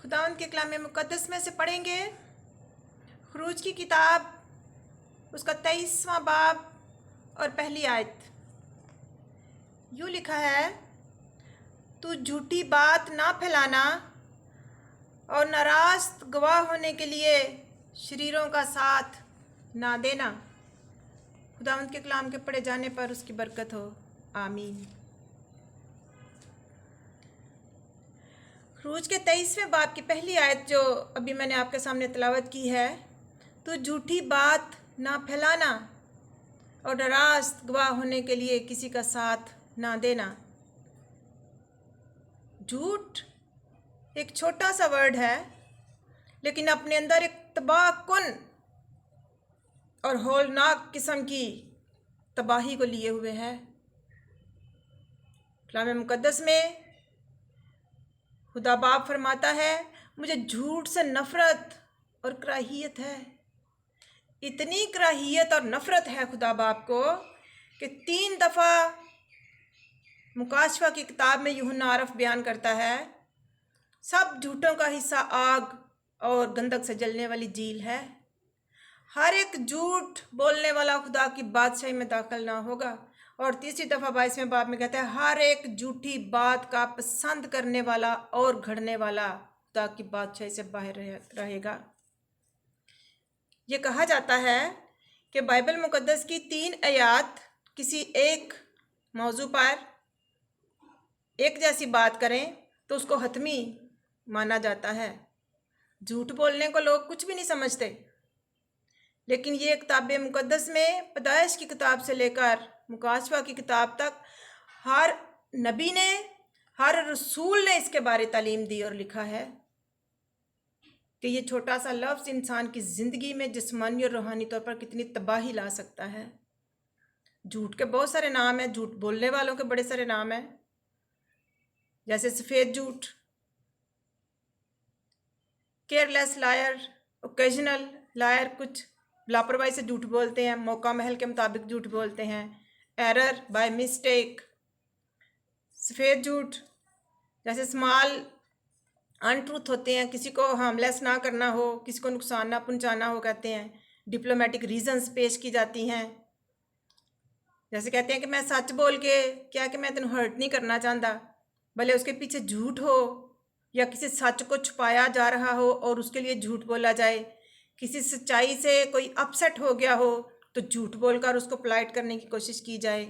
खुदावंद के कलाम मुक़द्दस में से पढ़ेंगे खरूज की किताब, उसका 23वां बाब और पहली आयत। यूँ लिखा है, तू झूठी बात ना फैलाना और नाराज़ गवाह होने के लिए शरीरों का साथ ना देना। खुदावंद के कलाम के पढ़े जाने पर उसकी बरकत हो, आमीन। खरूज के 23वें बाब की पहली आयत जो अभी मैंने आपके सामने तिलावत की है, तो झूठी बात ना फैलाना और नाराज़ गवाह होने के लिए किसी का साथ ना देना। झूठ एक छोटा सा वर्ड है, लेकिन अपने अंदर एक तबाहकुन और हौलनाक किस्म की तबाही को लिए हुए है। कलाम मुक़द्दस में खुदा बाप फरमाता है, मुझे झूठ से नफ़रत और कराहियत है। इतनी कराहियत और नफ़रत है खुदा बाप को कि 3 दफ़ा मुकाशवा की किताब में यूहन्ना आरफ बयान करता है, सब झूठों का हिस्सा आग और गंधक से जलने वाली झील है। हर एक झूठ बोलने वाला खुदा की बादशाही में दाखिल ना होगा। और तीसरी दफ़ा 22वें बाब में कहता है, हर एक झूठी बात का पसंद करने वाला और घड़ने वाला खुदा की बादशाही से बाहर रहेगा। ये कहा जाता है कि बाइबल मुक़द्दस की 3 आयत किसी एक मौजू पर एक जैसी बात करें तो उसको हतमी माना जाता है। झूठ बोलने को लोग कुछ भी नहीं समझते, लेकिन ये किताब मुक़द्दस में पैदाइश की किताब से लेकर मुकाशवा की किताब तक हर नबी ने, हर रसूल ने इसके बारे तालीम दी और लिखा है कि ये छोटा सा लफ्ज़ इंसान की ज़िंदगी में जिस्मानी और रूहानी तौर पर कितनी तबाही ला सकता है। झूठ के बहुत सारे नाम हैं, झूठ बोलने वालों के बड़े सारे नाम हैं, जैसे सफ़ेद झूठ, केयरलेस लायर, ओकेजनल लायर, कुछ लापरवाही से झूठ बोलते हैं, मौका महल के मुताबिक झूठ बोलते हैं, एरर बाय मिस्टेक। सफ़ेद झूठ जैसे स्मॉल अनट्रूथ होते हैं, किसी को हार्मलेस ना करना हो, किसी को नुकसान ना पहुंचाना हो, कहते हैं। डिप्लोमेटिक रीजंस पेश की जाती हैं, जैसे कहते हैं कि मैं सच बोल के क्या कि मैं तेन हर्ट नहीं करना चाहता, भले उसके पीछे झूठ हो या किसी सच को छुपाया जा रहा हो और उसके लिए झूठ बोला जाए। किसी सच्चाई से कोई अपसेट हो गया हो तो झूठ बोलकर उसको पोलाइट करने की कोशिश की जाए।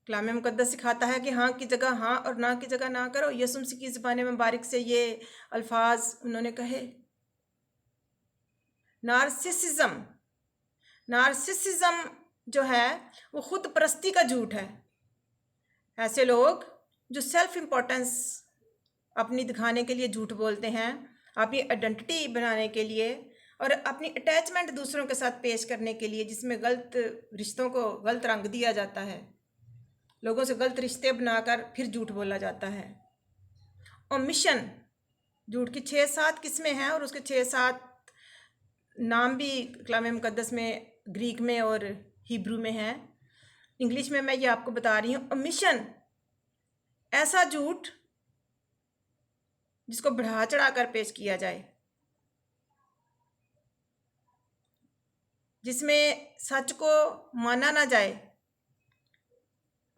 कलाम मुक़द्दस सिखाता है कि हाँ की जगह हाँ और ना की जगह ना करो। यीशु मसीह की ज़बान मुबारक से ये अल्फाज उन्होंने कहे। नार्सिसिज्म जो है वो खुद परस्ती का झूठ है। ऐसे लोग जो सेल्फ इम्पोर्टेंस अपनी दिखाने के लिए झूठ बोलते हैं, अपनी आइडेंटिटी बनाने के लिए और अपनी अटैचमेंट दूसरों के साथ पेश करने के लिए, जिसमें गलत रिश्तों को गलत रंग दिया जाता है, लोगों से गलत रिश्ते बनाकर फिर झूठ बोला जाता है। ओमिशन झूठ की 6-7 किस्में हैं और उसके 6-7 नाम भी कलाम मुक़द्दस में ग्रीक में और हिब्रू में हैं। इंग्लिश में मैं ये आपको बता रही हूँ। ओमिशन ऐसा झूठ जिसको बढ़ा चढ़ाकर पेश किया जाए, जिसमें सच को माना ना जाए,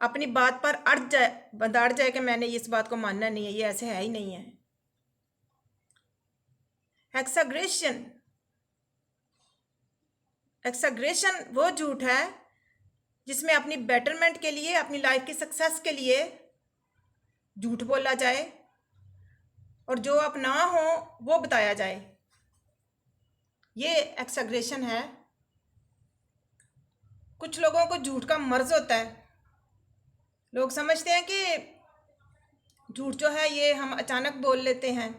अपनी बात पर बंधाड़ जाए कि मैंने इस बात को मानना नहीं है, ये ऐसे है ही नहीं है। एक्सैग्रेशन वो झूठ है जिसमें अपनी बेटरमेंट के लिए, अपनी लाइफ की सक्सेस के लिए झूठ बोला जाए और जो अब ना हो वो बताया जाए। ये एक्सैग्रेशन है। कुछ लोगों को झूठ का मर्ज होता है। लोग समझते हैं कि झूठ जो है ये हम अचानक बोल लेते हैं।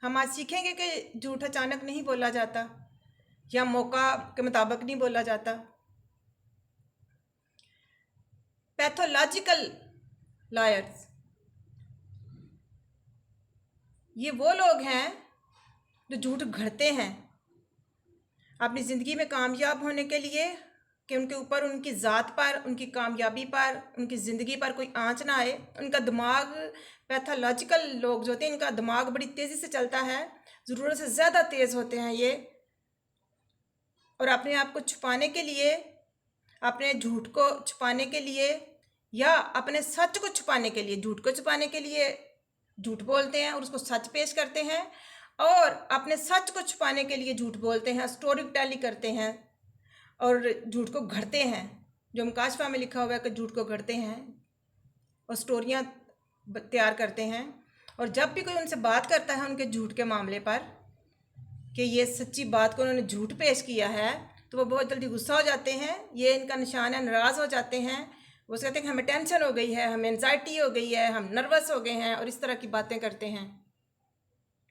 हम आज सीखेंगे कि झूठ अचानक नहीं बोला जाता या मौका के मुताबिक नहीं बोला जाता। पैथोलॉजिकल लायर्स ये वो लोग हैं जो झूठ घड़ते हैं अपनी ज़िंदगी में कामयाब होने के लिए कि उनके ऊपर, उनकी ज़ात पर, उनकी कामयाबी पर, उनकी ज़िंदगी पर कोई आंच ना आए। उनका दिमाग, पैथोलॉजिकल लोग जो होते हैं, इनका दिमाग बड़ी तेज़ी से चलता है, ज़रूरत से ज़्यादा तेज़ होते हैं ये। और अपने आप को छुपाने के लिए, अपने झूठ को छुपाने के लिए या अपने सच को छुपाने के लिए, झूठ को छुपाने के लिए झूठ बोलते हैं और उसको सच पेश करते हैं, और अपने सच को छुपाने के लिए झूठ बोलते हैं, स्टोरी टेली करते हैं और झूठ को घड़ते हैं। जो मुकाशफा में लिखा हुआ है कि झूठ को घड़ते हैं और स्टोरियाँ तैयार करते हैं। और जब भी कोई उनसे बात करता है उनके झूठ के मामले पर कि ये सच्ची बात को उन्होंने झूठ पेश किया है, तो वो बहुत जल्दी गुस्सा हो जाते हैं। ये इनका निशान है, नाराज़ हो जाते हैं। वो कहते हैं कि हमें टेंशन हो गई है, हमें एंजाइटी हो गई है, हम नर्वस हो गए हैं, और इस तरह की बातें करते हैं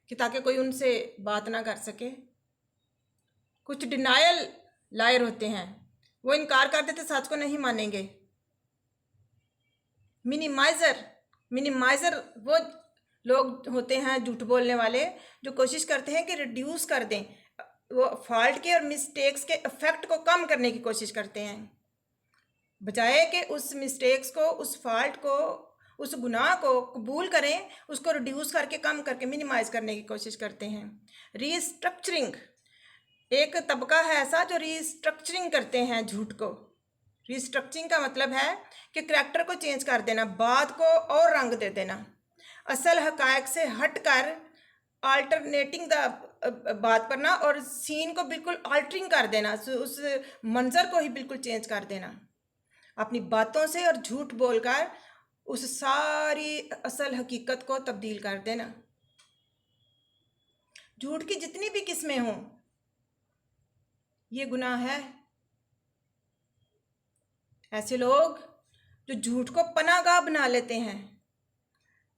कि ताकि कोई उनसे बात ना कर सके। कुछ डिनायल लायर होते हैं, वो इनकार कर देते, सच को नहीं मानेंगे। मिनिमाइज़र वो लोग होते हैं, झूठ बोलने वाले, जो कोशिश करते हैं कि रिड्यूस कर दें, वो फॉल्ट के और मिस्टेक्स के इफ़ेक्ट को कम करने की कोशिश करते हैं, बजाय कि उस मिस्टेक्स को, उस फॉल्ट को, उस गुनाह को कबूल करें, उसको रिड्यूस करके, कम करके मिनिमाइज़ करने की कोशिश करते हैं। रीस्ट्रक्चरिंग, एक तबका है ऐसा जो रीस्ट्रक्चरिंग करते हैं झूठ को। रीस्ट्रक्चरिंग का मतलब है कि करैक्टर को चेंज कर देना, बात को और रंग दे देना, असल हकायक से हटकर अल्टरनेटिंग द बात करना, और सीन को बिल्कुल अल्टरिंग कर देना, उस मंजर को ही बिल्कुल चेंज कर देना अपनी बातों से, और झूठ बोलकर उस सारी असल हकीकत को तब्दील कर देना। झूठ की जितनी भी किस्में हों, ये गुनाह है। ऐसे लोग जो झूठ को पनाहगाह बना लेते हैं,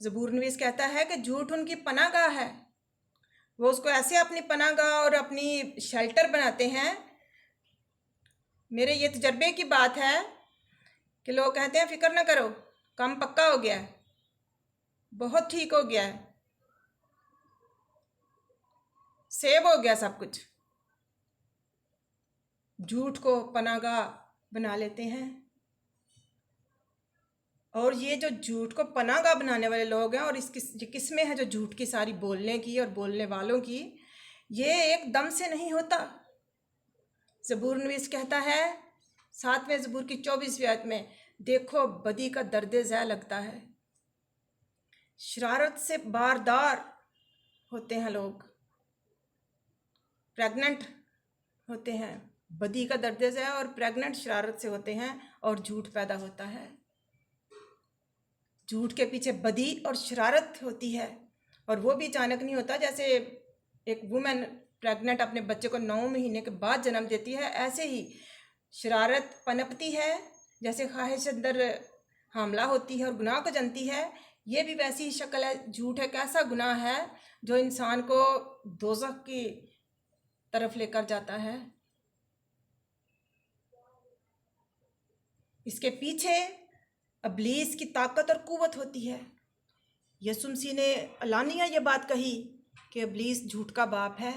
ज़बूर नवीस कहता है कि झूठ उनकी पनाहगाह है। वो उसको ऐसे अपनी पनाहगाह और अपनी शेल्टर बनाते हैं। मेरे ये तजर्बे की बात है कि लोग कहते हैं फ़िक्र ना करो, काम पक्का हो गया है, बहुत ठीक हो गया है, सेव हो गया सब कुछ। झूठ को पनाहगाह बना लेते हैं। और ये जो झूठ को पनाहगाह बनाने वाले लोग हैं, और ये किस्में हैं जो झूठ की सारी बोलने की और बोलने वालों की, ये एकदम से नहीं होता। ज़बूर नवीस कहता है 7वें ज़बूर की 24वीं आयत में, देखो बदी का दर्द ज़ै लगता है। शरारत से बारदार होते हैं लोग, प्रेग्नेंट होते हैं, बदी का दर्द ज़ै और प्रेग्नेंट शरारत से होते हैं, और झूठ पैदा होता है। झूठ के पीछे बदी और शरारत होती है, और वो भी अचानक नहीं होता। जैसे एक वुमेन प्रेग्नेंट अपने बच्चे को 9 महीने के बाद जन्म देती है, ऐसे ही शरारत पनपती है। जैसे ख्वाहिश अंदर हमला होती है और गुनाह को जनती है, ये भी वैसी ही शक्ल है। झूठ एक ऐसा गुनाह है जो इंसान को दोज़ख की तरफ लेकर जाता है। इसके पीछे इब्लीस की ताकत और कुव्वत होती है। यीशु मसीह ने अलानिया ये बात कही कि इब्लीस झूठ का बाप है,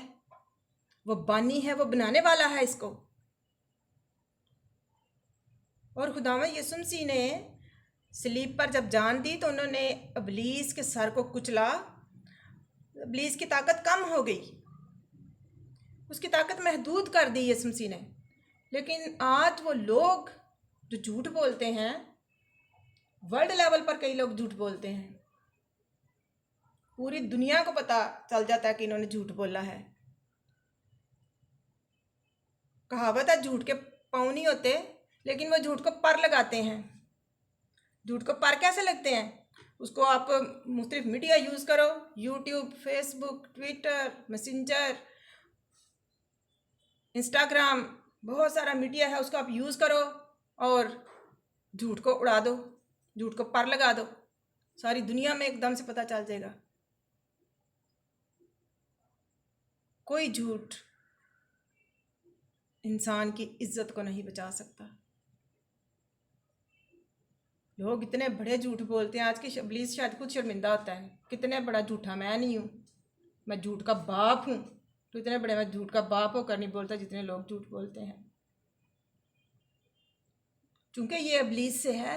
वो बानी है, वो बनाने वाला है इसको। और खुदावंद यीशु मसीह ने सलीब पर जब जान दी तो उन्होंने इब्लीस के सर को कुचला। इब्लीस की ताकत कम हो गई, उसकी ताकत महदूद कर दी यीशु मसीह ने। लेकिन आज वो लोग जो झूठ बोलते हैं, वर्ल्ड लेवल पर कई लोग झूठ बोलते हैं, पूरी दुनिया को पता चल जाता है कि इन्होंने झूठ बोला है। कहावत है झूठ के पाँव नहीं होते, लेकिन वो झूठ को पर लगाते हैं। झूठ को पर कैसे लगते हैं? उसको आप मुख्तलिफ मीडिया यूज़ करो, YouTube, Facebook, Twitter, messenger, Instagram, बहुत सारा मीडिया है, उसको आप यूज़ करो और झूठ को उड़ा दो, झूठ को पर लगा दो, सारी दुनिया में एकदम से पता चल जाएगा। कोई झूठ इंसान की इज्जत को नहीं बचा सकता। लोग इतने बड़े झूठ बोलते हैं, आज की इब्लीस शायद खुद शर्मिंदा होता है, कितने बड़ा झूठा मैं नहीं हूँ, मैं झूठ का बाप हूँ। तो इतने बड़े मैं झूठ का बाप होकर नहीं बोलता जितने लोग झूठ बोलते हैं। क्योंकि ये इब्लीस से है।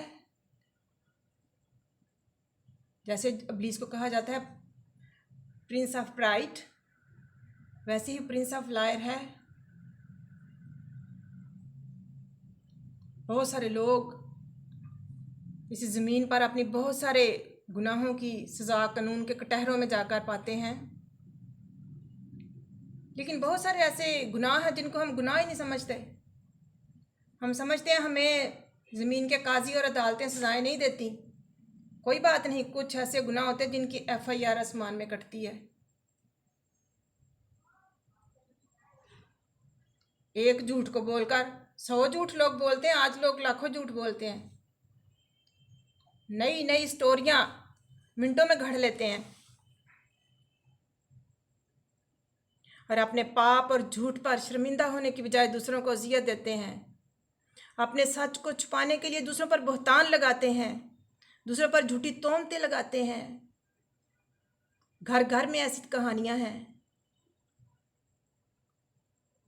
जैसे इब्लीस को कहा जाता है प्रिंस ऑफ प्राइड, वैसे ही प्रिंस ऑफ लायर है। बहुत सारे लोग इस ज़मीन पर अपनी बहुत सारे गुनाहों की सज़ा कानून के कटहरों में जाकर पाते हैं, लेकिन बहुत सारे ऐसे गुनाह हैं जिनको हम गुनाह ही नहीं समझते। हम समझते हैं हमें ज़मीन के काजी और अदालतें सजाएं नहीं देती। कोई बात नहीं, कुछ ऐसे गुनाह होते हैं जिनकी FIR आसमान में कटती है। एक झूठ को बोलकर 100 झूठ लोग बोलते हैं। आज लोग लाखों झूठ बोलते हैं, नई नई स्टोरियां मिनटों में घड़ लेते हैं और अपने पाप और झूठ पर शर्मिंदा होने की बजाय दूसरों को अजियत देते हैं। अपने सच को छुपाने के लिए दूसरों पर बहतान लगाते हैं, दूसरों पर झूठी तोहमतें लगाते हैं। घर घर में ऐसी कहानियां हैं।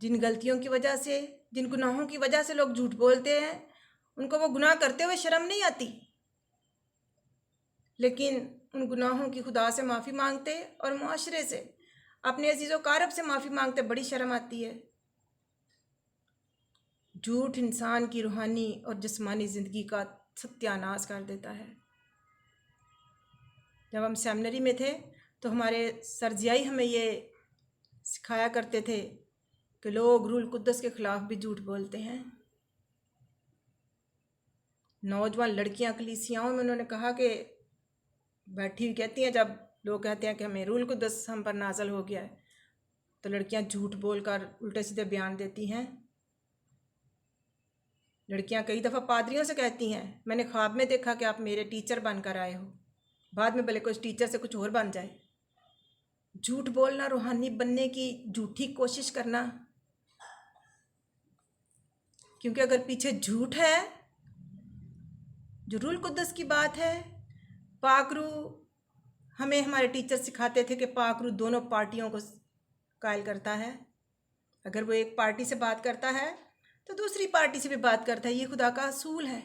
जिन गलतियों की वजह से, जिन गुनाहों की वजह से लोग झूठ बोलते हैं, उनको वो गुनाह करते हुए शर्म नहीं आती, लेकिन उन गुनाहों की खुदा से माफ़ी मांगते और मुआशरे से, अपने अजीज़ व कारब से माफ़ी मांगते बड़ी शर्म आती है। झूठ इंसान की रूहानी और जिस्मानी ज़िंदगी का सत्यानाश कर देता है। जब हम सेमिनरी में थे तो हमारे सरजियाई हमें ये सिखाया करते थे कि लोग रूल कुद्दस के ख़िलाफ़ भी झूठ बोलते हैं। नौजवान लड़कियां कलीसियाओं में उन्होंने कहा कि बैठी हुई कहती हैं, जब लोग कहते हैं कि हमें रूल कुद्दस हम पर नाज़िल हो गया है, तो लड़कियां झूठ बोलकर उल्टे सीधे बयान देती हैं। लड़कियां कई दफ़ा पादरियों से कहती हैं, मैंने ख्वाब में देखा कि आप मेरे टीचर बनकर आए हो, बाद में भले कुछ टीचर से कुछ और बन जाए। झूठ बोलना, रूहानी बनने की झूठी कोशिश करना, क्योंकि अगर पीछे झूठ है, जो रूल कुद्दस की बात है, पाकरू हमें हमारे टीचर सिखाते थे कि पाकरू दोनों पार्टियों को कायल करता है। अगर वो एक पार्टी से बात करता है तो दूसरी पार्टी से भी बात करता है। ये खुदा का असूल है।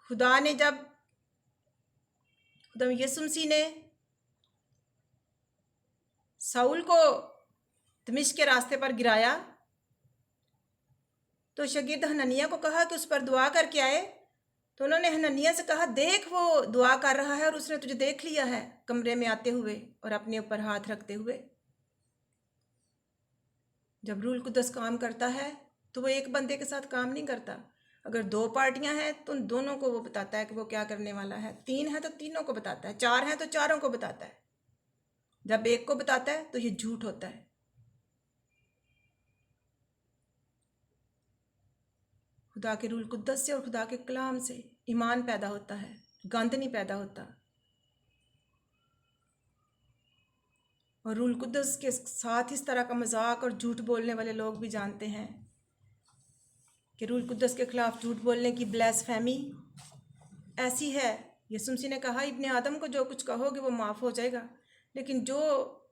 खुदा ने जब खुदा यीशु मसीह ने साउल को दमिश्क के रास्ते पर गिराया तो शागिर्द हननिया को कहा कि उस पर दुआ करके आए। तो उन्होंने हननिया से कहा, देख वो दुआ कर रहा है और उसने तुझे देख लिया है कमरे में आते हुए और अपने ऊपर हाथ रखते हुए। जब रूल कुद्दस काम करता है तो वो एक बंदे के साथ काम नहीं करता। अगर 2 पार्टियां हैं तो उन दोनों को वो बताता है कि वो क्या करने वाला है। 3 है तो तीनों को बताता है, 4 हैं तो चारों को बताता है। जब एक को बताता है तो ये झूठ होता है। खुदा के रूल कुद्दस से और खुदा के कलाम से ईमान पैदा होता है, गंद नहीं पैदा होता। और रूल कुद्दस के साथ इस तरह का मजाक और झूठ बोलने वाले लोग भी जानते हैं कि रूल कुद्दस के खिलाफ झूठ बोलने की ब्लैस्फेमी ऐसी है। यीशु मसीह ने कहा, इब्ने आदम को जो कुछ कहोगे वो माफ़ हो जाएगा, लेकिन जो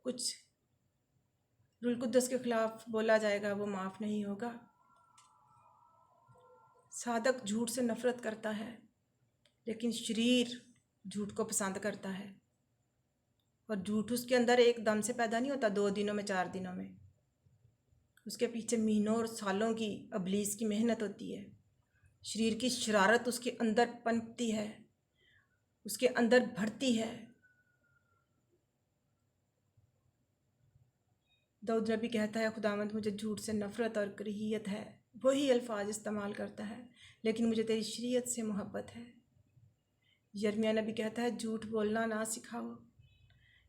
कुछ रूल कुद्दस के खिलाफ बोला जाएगा वो माफ़ नहीं होगा। सादक झूठ से नफरत करता है, लेकिन शरीर झूठ को पसंद करता है। और झूठ उसके अंदर एक दम से पैदा नहीं होता, 2 दिनों में 4 दिनों में। उसके पीछे महीनों और सालों की इब्लीस की मेहनत होती है। शरीर की शरारत उसके अंदर पनपती है, उसके अंदर भरती है। दाऊद नबी कहता है, खुदावंद मुझे झूठ से नफरत और करीहियत है। वही अल्फाज इस्तेमाल करता है, लेकिन मुझे तेरी शरीयत से मोहब्बत है। यिर्मयाह नबी कहता है, झूठ बोलना ना सिखाओ।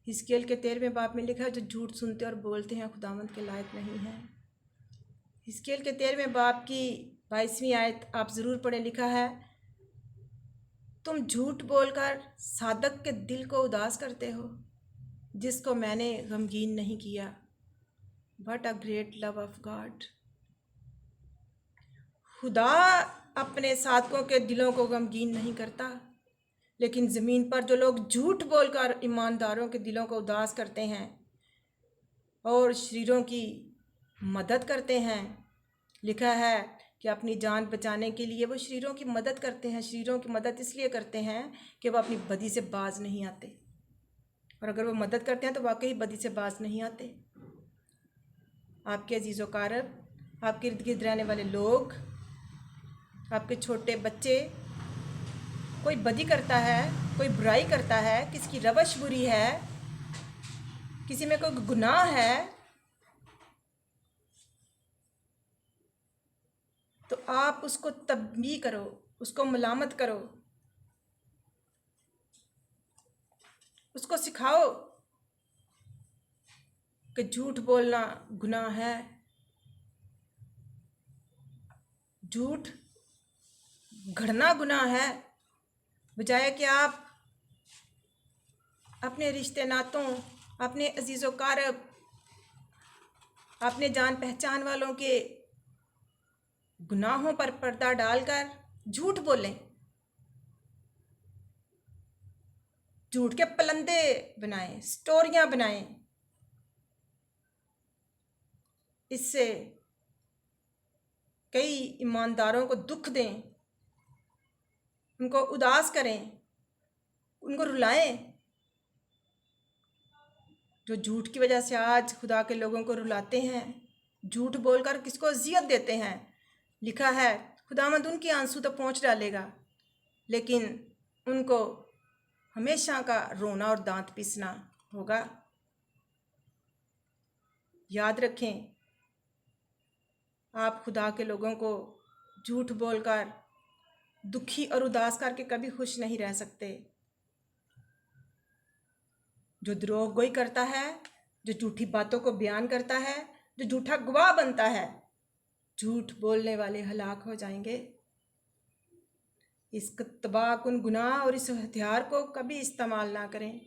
हिजकिय्याल के 13वें बाब में लिखा है, जो झूठ सुनते और बोलते हैं खुदावंद के लायक नहीं है। हिजकिय्याल के 13वें बाब की 22वीं आयत आप ज़रूर पढ़ें। लिखा है, तुम झूठ बोलकर सादक के दिल को उदास करते हो, जिसको मैंने गमगीन नहीं किया। What a great love of God. खुदा अपने सादकों के दिलों को गमगीन नहीं करता, लेकिन ज़मीन पर जो लोग झूठ बोलकर ईमानदारों के दिलों को उदास करते हैं और शरीरों की मदद करते हैं, लिखा है कि अपनी जान बचाने के लिए वो शरीरों की मदद करते हैं। शरीरों की मदद इसलिए करते हैं कि वो अपनी बदी से बाज नहीं आते, और अगर वो मदद करते हैं तो वाकई बदी से बाज नहीं आते। आपके अजीज़ व कारब, आपके इर्द गिर्द रहने वाले लोग, आपके छोटे बच्चे, कोई बदी करता है, कोई बुराई करता है, किसी की रवश बुरी है, किसी में कोई गुनाह है, तो आप उसको तंबीह करो, उसको मलामत करो, उसको सिखाओ कि झूठ बोलना गुनाह है। झूठ गढ़ना गुनाह है। बजाय कि आप अपने रिश्ते नातों, अपने अजीज़ व कारब, अपने जान पहचान वालों के गुनाहों पर पर्दा डालकर झूठ बोलें, झूठ के पलंदे बनाएं, स्टोरियां बनाएं। इससे कई ईमानदारों को दुख दें, उनको उदास करें, उनको रुलाएं। जो झूठ की वजह से आज खुदा के लोगों को रुलाते हैं, झूठ बोलकर किसको अजियत देते हैं, लिखा है खुदावंद उनके आंसू तो पहुँच डालेगा, लेकिन उनको हमेशा का रोना और दांत पीसना होगा। याद रखें, आप खुदा के लोगों को झूठ बोलकर दुखी और उदास करके कभी खुश नहीं रह सकते। जो द्रोह गोई करता है, जो झूठी बातों को बयान करता है, जो झूठा गवाह बनता है, झूठ बोलने वाले हलाक हो जाएंगे। इस तबाहकुन गुनाह और इस हथियार को कभी इस्तेमाल ना करें।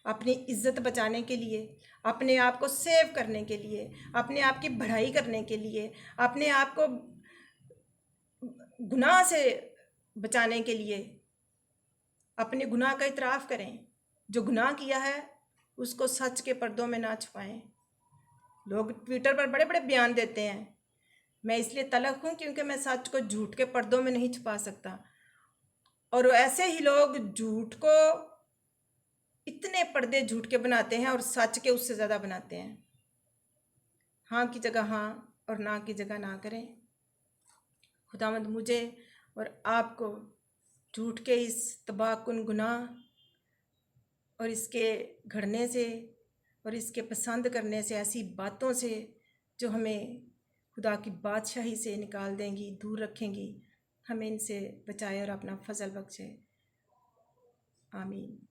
अपनी इज्जत बचाने के लिए, अपने आप को सेव करने के लिए, अपने आप की बढ़ाई करने के लिए, अपने आप को गुनाह से बचाने के लिए अपने गुनाह का इतराफ़ करें। जो गुनाह किया है उसको सच के पर्दों में ना छुपाएं। लोग ट्विटर पर बड़े बड़े बयान देते हैं, मैं इसलिए तलख हूँ क्योंकि मैं सच को झूठ के पर्दों में नहीं छुपा सकता। और ऐसे ही लोग झूठ को इतने पर्दे झूठ के बनाते हैं और सच के उससे ज़्यादा बनाते हैं। हाँ की जगह हाँ और ना की जगह ना करें। खुदावंद मुझे और आपको झूठ के इस तबाहकुन गुनाह और इसके घड़ने से और इसके पसंद करने से, ऐसी बातों से जो हमें खुदा की बादशाही से निकाल देंगी, दूर रखेंगी, हमें इनसे बचाए और अपना फजल बख्शे। आमीन।